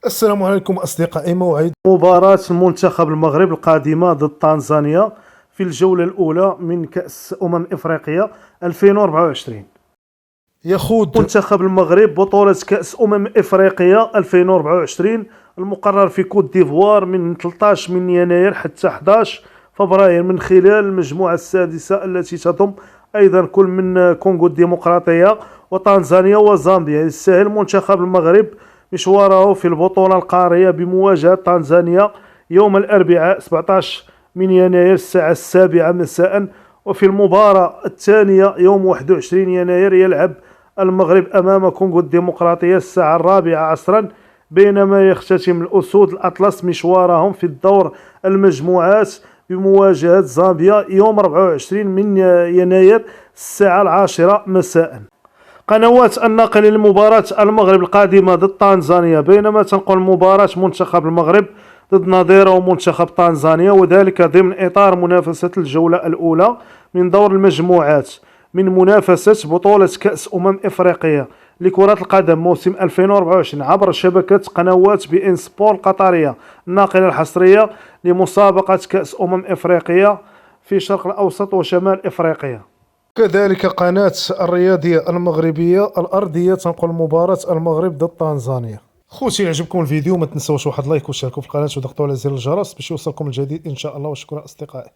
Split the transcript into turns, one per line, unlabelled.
السلام عليكم أصدقائي. موعد مباراة منتخب المغرب القادمة ضد تنزانيا في الجولة الأولى من كأس إفريقيا 2024. يخوض منتخب المغرب بطولة كأس إفريقيا 2024 المقرر في كوت ديفوار من 13 من يناير حتى 11 فبراير من خلال المجموعة السادسة التي تضم أيضا كل من كونغو الديمقراطية وتنزانيا وزامبيا. يستهل منتخب المغرب مشواره في البطولة القارية بمواجهة تنزانيا يوم الأربعاء 17 من يناير الساعة 7 مساء. وفي المباراة الثانية يوم 21 يناير يلعب المغرب أمام كونغو الديمقراطية الساعة 4 عصرا، بينما يختتم الأسود الأطلس مشوارهم في الدور المجموعات بمواجهة زامبيا يوم 24 من يناير الساعة 10 مساء. قنوات النقل للمباراة المغرب القادمة ضد تنزانيا، بينما تنقل مباراة منتخب المغرب ضد نظيره ومنتخب تنزانيا، وذلك ضمن إطار منافسة الجولة الأولى من دور المجموعات من منافسة بطولة كأس إفريقيا لكرة القدم موسم 2024 عبر شبكة قنوات بي إن سبور القطرية الناقلة الحصرية لمسابقة كأس إفريقيا في الشرق الأوسط وشمال إفريقيا. كذلك قناة الرياضية المغربية الأرضية تنقل مباراة المغرب ضد تنزانيا. خوتي يعجبكم الفيديو ما تنسوش واحد لايك وشاركوا في القناة وضغطوا على زر الجرس باش يوصلكم الجديد إن شاء الله. وشكرا أصدقائي.